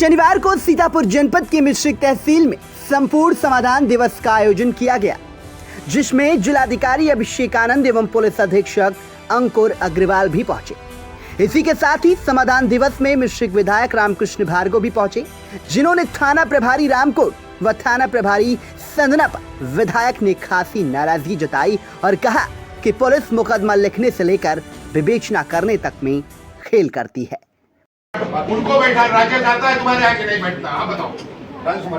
शनिवार को सीतापुर जनपद के मिश्रिक तहसील में संपूर्ण समाधान दिवस का आयोजन किया गया, जिसमें जिलाधिकारी अभिषेक आनंद एवं पुलिस अधीक्षक अंकुर अग्रवाल भी पहुंचे। इसी के साथ ही समाधान दिवस में मिश्रिक विधायक रामकृष्ण भार्गव भी पहुंचे, जिन्होंने थाना प्रभारी रामकोट व थाना प्रभारी संदना पर विधायक ने खासी नाराजगी जताई और कहा कि पुलिस मुकदमा लिखने से लेकर विवेचना करने तक में खेल करती है। उनको बैठा राजेश आता है तुम्हारे आगे नहीं बैठता। आप बताओ,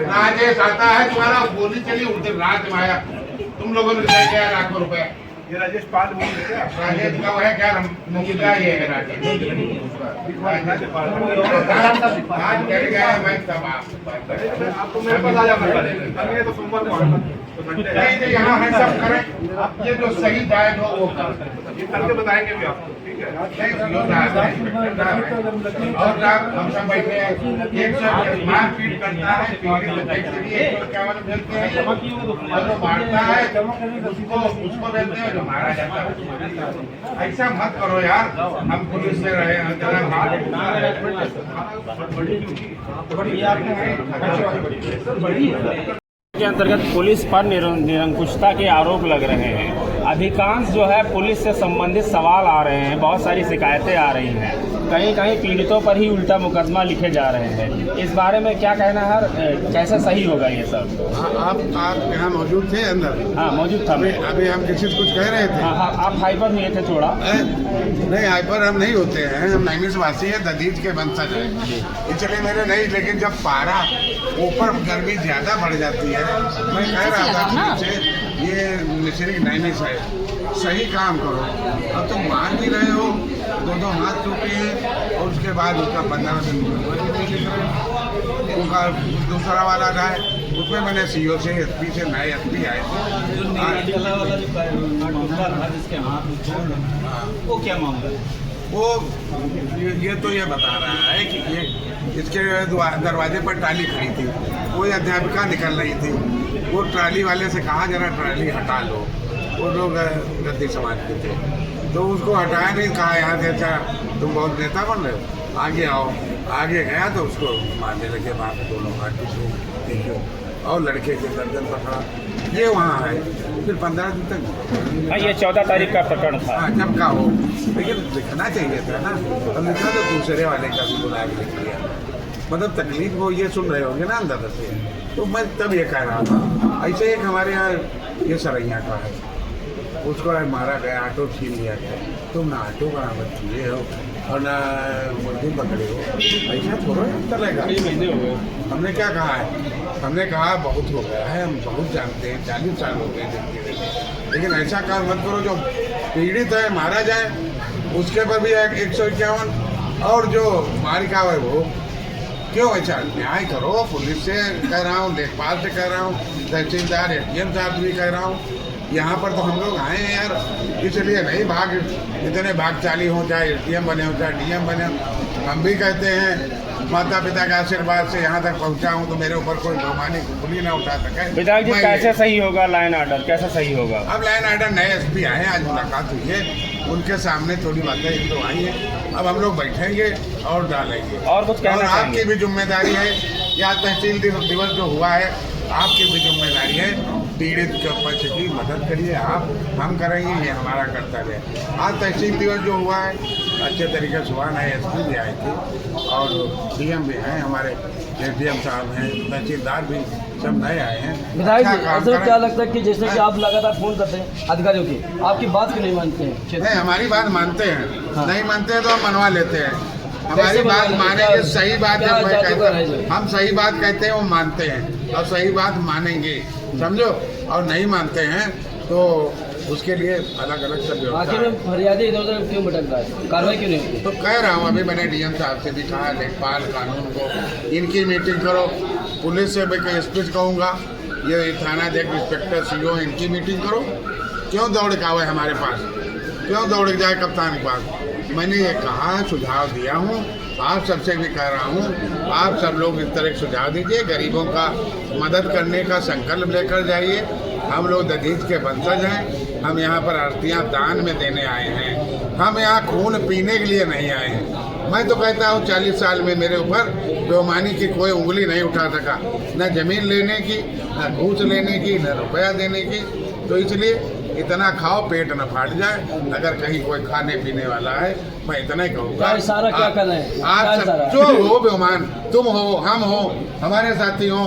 राजेश आता है तुम्हारा बोली चली उधर राज में आया, तुम लोगों ने दिया लाखों रुपए। ये राजेश पाल बोल रहे क्या? राजेश का है क्या? क्या ये है राजेश? आज चल गया है मैं तब आपको मेरे पास आ जाना पड़ेगा, तो सोमवार को आना। नहीं यहाँ है सब करें, ये जो सही जायज हो वो कर, ये करके बताएंगे भी आपको, ठीक है? और हम सब बैठे हैं, एक से मारपीट करता है, पीड़ित बच्चे के लिए 151 मिलते हैं, और जो मारता है उसको मिलते हैं जो मारा जाता है। ऐसा मत करो यार, हम पुलिस से रहे हैं, के अंतर्गत पुलिस पर निरंकुशता के आरोप लग रहे हैं। अधिकांश जो है पुलिस से संबंधित सवाल आ रहे हैं, बहुत सारी शिकायतें आ रही हैं, कहीं कहीं पीड़ितों पर ही उल्टा मुकदमा लिखे जा रहे हैं। इस बारे में क्या कहना है, कैसे सही होगा ये सब? आप यहाँ मौजूद थे अंदर? हाँ मौजूद था। अभी हम किसी से कुछ कह रहे थे? हाँ आप हाइपर हुए थे थोड़ा? नहीं, हाइपर हम नहीं होते हैं, हम नैमिष वासी हैं, ददीज के वंशज हैं, इसलिए मेरे नहीं। लेकिन जब पारा ऊपर गर्मी ज्यादा बढ़ जाती है, मैं कह रहा था कि ये मिश्रिक नैमिष है, सही काम करो। अब तुम मान भी रहे हो, दो हाथ टूटे हैं, और उसके बाद उसका 15 दिन उनका दूसरा वाला था, उसमें मैंने सीओ से एसपी से नए एसपी आए वो क्या मामला है? वो ये तो ये बता रहा है कि ये इसके दरवाजे पर ट्राली खड़ी थी, कोई अध्यापिका निकल रही थी, वो ट्राली वाले से कहा जरा ट्राली हटा लो। वो लोग गद्दी समाज के थे, तो उसको हटाया नहीं, कहा यहाँ से अच्छा तुम बहुत नेता बन रहे हो, आगे आओ। आगे गया तो उसको मारने लगे, वहाँ पे दोनों हाथों से, और लड़के के गर्दन पकड़ा। ये वहाँ है, फिर 15 दिन तक। हाँ ये 14 तारीख का प्रकरण था। हाँ जब का हो, लेकिन लिखना चाहिए था ना, अब लिखा तो दूसरे वाले का भी बुला के लिख लिया। मतलब तकलीफ वो ये सुन रहे होंगे ना अंदर से, तो मैं तब ये कह रहा था। ऐसे एक हमारे यहाँ ये सरैया का है, उसको मारा गया, ऑटो छीन लिया गया, तुम ना ऑटो बराबर किए हो और ना मुर्गी पकड़े हो, ऐसा थोड़ा चलेगा। हमने क्या कहा है? हमने कहा बहुत हो गया है, हम बहुत जानते हैं, 40 साल हो गए देखते रहते, लेकिन ऐसा काम मत करो जो पीड़ित है मारा जाए, उसके पर भी 151, और जो मारिका है वो क्यों? ऐसा न्याय करो। पुलिस से कह रहा हूँ, लेखपाल से कह रहा हूँ, तहसीलदार एडीएम साहब भी कह रहा हूँ, यहाँ पर तो हम लोग आए हैं यार, इसलिए नहीं भाग इतने भागचाली हो, चाहे एडीएम बने हो चाहे डीएम बने हो। हम भी कहते हैं माता पिता के आशीर्वाद से यहाँ तक पहुँचा हूँ, तो मेरे ऊपर कोई बेईमानी उंगली ना उठा सके। विधायक जी कैसे सही होगा लाइन ऑर्डर, कैसे सही होगा? अब लाइन ऑर्डर नए एसपी आए हैं, आज मुलाकात हुई है, उनके सामने थोड़ी बातें एक तो आई है, अब हम लोग बैठेंगे और डालेंगे। और कुछ कहना और आपकी भी जिम्मेदारी है, या तहसील दिवस जो हुआ है, आपकी भी जिम्मेदारी है, पीड़ित के पक्ष की मदद करिए आप, हम करेंगे, ये हमारा कर्तव्य है। आज तहसील दिवस जो हुआ है अच्छे तरीके से हुआ, नए एसपी भी आए थे और डीएम भी हैं, हमारे एडीएम साहब हैं, तहसीलदार भी सब नए आए हैं। विधायक जी ऐसा क्या लगता है कि जैसे कि आप लगातार फोन करते हैं अधिकारियों की, आपकी बात क्यों नहीं मानते हैं? नहीं, हमारी बात मानते हैं। हाँ। नहीं मानते हैं तो हम मनवा लेते हैं, हमारी बात मानेंगे। सही बात है, हम सही बात कहते हैं वो मानते हैं, और सही बात मानेंगे, समझो। और नहीं मानते हैं तो उसके लिए अलग अलग सब आखिर में फरियादी इधर उधर क्यों भटक रहा है, कार्रवाई क्यों नहीं होती? तो कह रहा हूँ, अभी मैंने डीएम साहब से भी कहा, लेखपाल कानून को इनकी मीटिंग करो, पुलिस से मैं एसपी से कहूँगा, ये थाना अध्यक्ष इंस्पेक्टर सीओ इनकी मीटिंग करो। क्यों दौड़ के आवे हमारे पास, क्यों दौड़ के जाए कप्तान के पास? मैंने ये कहा, सुझाव दिया हूँ, आप सबसे भी कह रहा हूँ, आप सब लोग इस तरह सुझाव दीजिए, गरीबों का मदद करने का संकल्प लेकर जाइए। हम लोग ददीज के वंशज हैं, हम यहाँ पर आरतियाँ दान में देने आए हैं, हम यहाँ खून पीने के लिए नहीं आए हैं। मैं तो कहता हूँ 40 साल में मेरे ऊपर बेईमानी की कोई उंगली नहीं उठा सका, न जमीन लेने की, न घूस लेने की, न रुपया देने की। तो इसलिए इतना खाओ पेट न फाट जाए। अगर कहीं कोई खाने पीने वाला है, मैं इतना ही कहूँगा। क्या इशारा क्या कर रहे हैं? आप क्या सब इशारा? जो हो बेईमान, तुम हो, हम हो, हमारे साथी हो,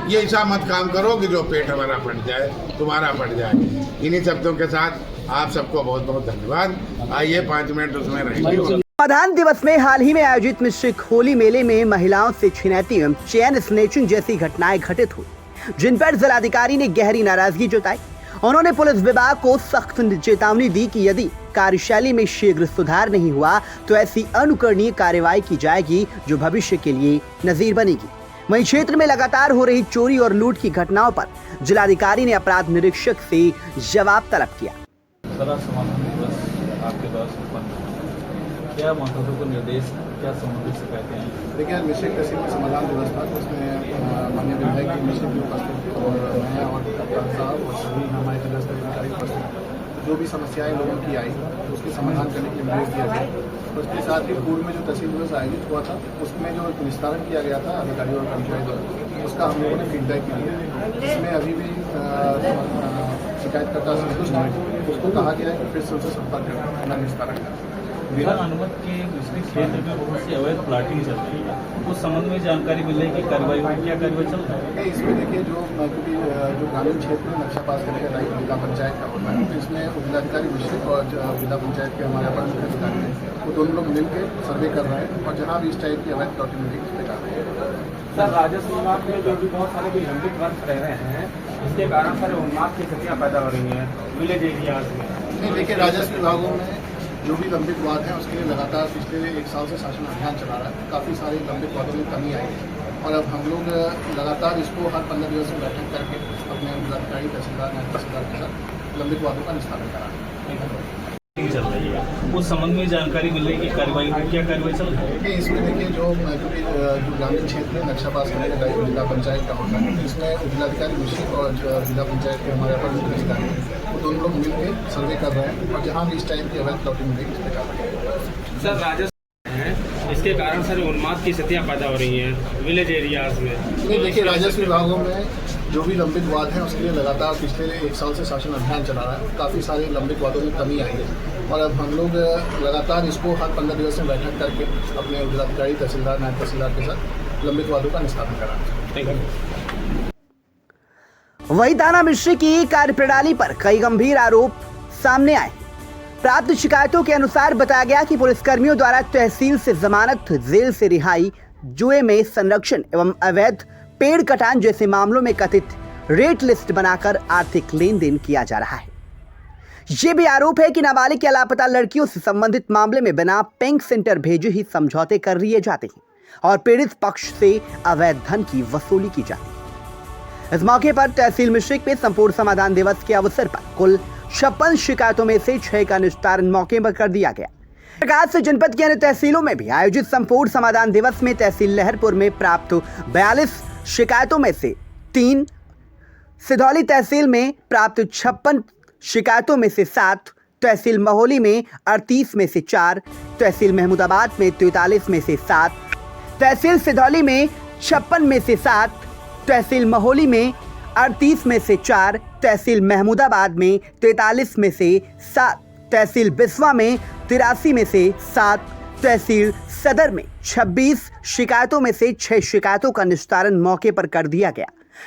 ये ऐसा मत काम करो कि जो पेट हमारा फट जाए, तुम्हारा फट जाए। इन्हीं शब्दों के साथ आप सबको बहुत बहुत धन्यवाद। आइए 5 मिनट उसमें रहेंगे। समाधान दिवस में हाल ही में आयोजित मिश्रिक होली मेले में महिलाओं से छिनैती एवं चेन स्नेचिंग जैसी घटनाएं घटित हुई, जिन पर जिलाधिकारी ने गहरी नाराजगी जताई। उन्होंने पुलिस विभाग को सख्त चेतावनी दी कि यदि कार्यशैली में शीघ्र सुधार नहीं हुआ तो ऐसी अनुकरणीय कार्रवाई की जाएगी जो भविष्य के लिए नजीर बनेगी। वहीं क्षेत्र में लगातार हो रही चोरी और लूट की घटनाओं पर जिलाधिकारी ने अपराध निरीक्षक से जवाब तलब किया। समाधान दिवस आपके द्वारा संपन्न हुआ। क्या महत्वपूर्ण निर्देश, क्या संबंधित शिकायतें हैं? देखिए, आज मिश्रिक तहसील में समाधान दिवस था, उसमें माननीय विधायक जी मिश्रिक भी उपस्थित थे और मैं और कप्तान साहब और सभी हमारे जिला स्तरीय अधिकारी उपस्थित थे। जो भी समस्याएं लोगों की आई उसके समाधान करने के लिए निर्देश दिया गया। उसके साथ ही पूर्व में जो तहसील दिवस आयोजित हुआ था उसमें जो निस्तारण किया गया था अधिकारियों और कर्मचारियों द्वारा, उसका हम लोगों ने फीडबैक भी दिया। इसमें अभी भी शिकायतकर्ता संतुष्ट है, उसको कहा गया है कि फिर से उनसे संपर्क करना, अपना निस्तारण करना। बिना अनुमति के दूसरे क्षेत्र में बहुत सी अवैध प्लाटिंग चल रही है, उस संबंध में जानकारी मिल रही है कि कार्रवाई में क्या कार्रवाई चल रहा है? इसमें देखिए, क्योंकि जो ग्रामीण क्षेत्र में नक्शा पास करने का दायित्व जिला पंचायत का होता है, तो इसमें उपजिलाधिकारी मिश्रिक और जिला पंचायत के हमारे अपर मुख्य अधिकारी हैं, वो दोनों लोग मिलकर सर्वे कर रहे हैं और जहाँ भी इस टाइप की अवैध प्लॉटिंग मिलेगी उस पर कार्रवाई करेंगे। सर, राजस्व विभाग में जो भी बहुत सारे विलंबित वर्क रह रहे हैं, इसके कारण सारे उन्माद की स्थितियाँ पैदा हो रही हैं विलेज एरियाज में। नहीं, देखिए, राजस्व विभागों में जो भी लंबित वाद हैं उसके लिए लगातार पिछले 1 साल से शासन अभियान चला रहा है। काफ़ी सारे लंबित वादों में कमी आई है और अब हम लोग लगातार इसको हर 15 दिवस में बैठक करके अपने जिलाधिकारी, तहसीलदार, नायब तहसीलदार के साथ लंबित वादों का निस्तारण करा रहे हैं। चल रही है, उस संबंध में जानकारी मिल रही है कि कार्रवाई में क्या कार्रवाई चल रही है? इसमें देखिए, जो ग्रामीण क्षेत्र में नक्शा पास करने का दायित्व जिला पंचायत का होता है, इसमें उपजिलाधिकारी मिश्रिक और जिला पंचायत के हमारे अपर मुख्य अधिकारी हैं, वो दोनों लोग मिलकर सर्वे कर रहे हैं और जहाँ भी इस टाइप की अवैध प्लॉटिंग मिलेगी उस पर कार्रवाई करेंगे। सर, राजस्व है, इसके कारण सारे उन्माद की स्थितियाँ पैदा हो रही हैं विलेज एरियाज में। नहीं, देखिए, राजस्व विभागों में जो भी लंबित वाद हैं उसके लिए लगातार पिछले 1 साल से शासन अभियान चला रहा है। काफ़ी सारे लंबित वादों में कमी आई है और अब हम लोग लगातार इसको हर 15 दिवस में बैठक करके अपने जिलाधिकारी, तहसीलदार, नायब तहसीलदार के साथ लंबित वादों का निस्तारण करा रहे हैं। वही थाना मिश्री की कार्यप्रणाली पर कई गंभीर आरोप सामने आए। प्राप्त शिकायतों के अनुसार बताया गया कि पुलिसकर्मियों द्वारा तहसील से जमानत, जेल से रिहाई, जुए में संरक्षण एवं अवैध पेड़ कटान जैसे मामलों में कथित रेट लिस्ट बनाकर आर्थिक लेन देन किया जा रहा है। ये भी आरोप है कि नाबालिग या लापता लड़कियों से संबंधित मामले में बिना बैंक सेंटर भेजे ही समझौते कर लिए जाते हैं और पीड़ित पक्ष से अवैध धन की वसूली की जाती है। इस मौके पर तहसील मिश्रिक में संपूर्ण समाधान दिवस के अवसर पर कुल 56 शिकायतों में से 6 का निस्तारण मौके पर कर दिया गया। प्रकार से जनपद की अन्य तहसीलों में भी आयोजित संपूर्ण समाधान दिवस में तहसील लहरपुर में प्राप्त 42 शिकायतों में से 3, सिधौली तहसील में प्राप्त 56 शिकायतों में से 7, तहसील महोली में 38 में से 4, तहसील महमूदाबाद में 43 में से 7, तहसील सिधौली में 56 में से 7, तहसील महोली में 38 में से 4, तहसील महमूदाबाद में 43 में से 7, तहसील बिस्वा में 83 में से 7, तहसील सदर में 26 शिकायतों में से 6 शिकायतों का निस्तारण मौके पर कर दिया गया।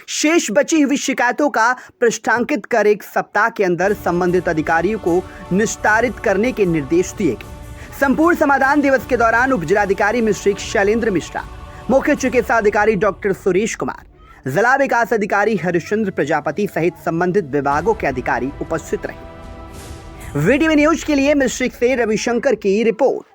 शेष बची हुई शिकायतों का पृष्ठांकित कर 1 सप्ताह के अंदर संबंधित अधिकारियों को निस्तारित करने के निर्देश दिए गए। संपूर्ण समाधान दिवस के दौरान उप जिलाधिकारी मिश्रिक शैलेंद्र मिश्रा, मुख्य चिकित्सा अधिकारी डॉक्टर सुरेश कुमार, जिला विकास अधिकारी हरिश्चंद्र प्रजापति सहित संबंधित विभागों के अधिकारी उपस्थित रहे। वीटीवी न्यूज के लिए मिश्रिक से रविशंकर की रिपोर्ट।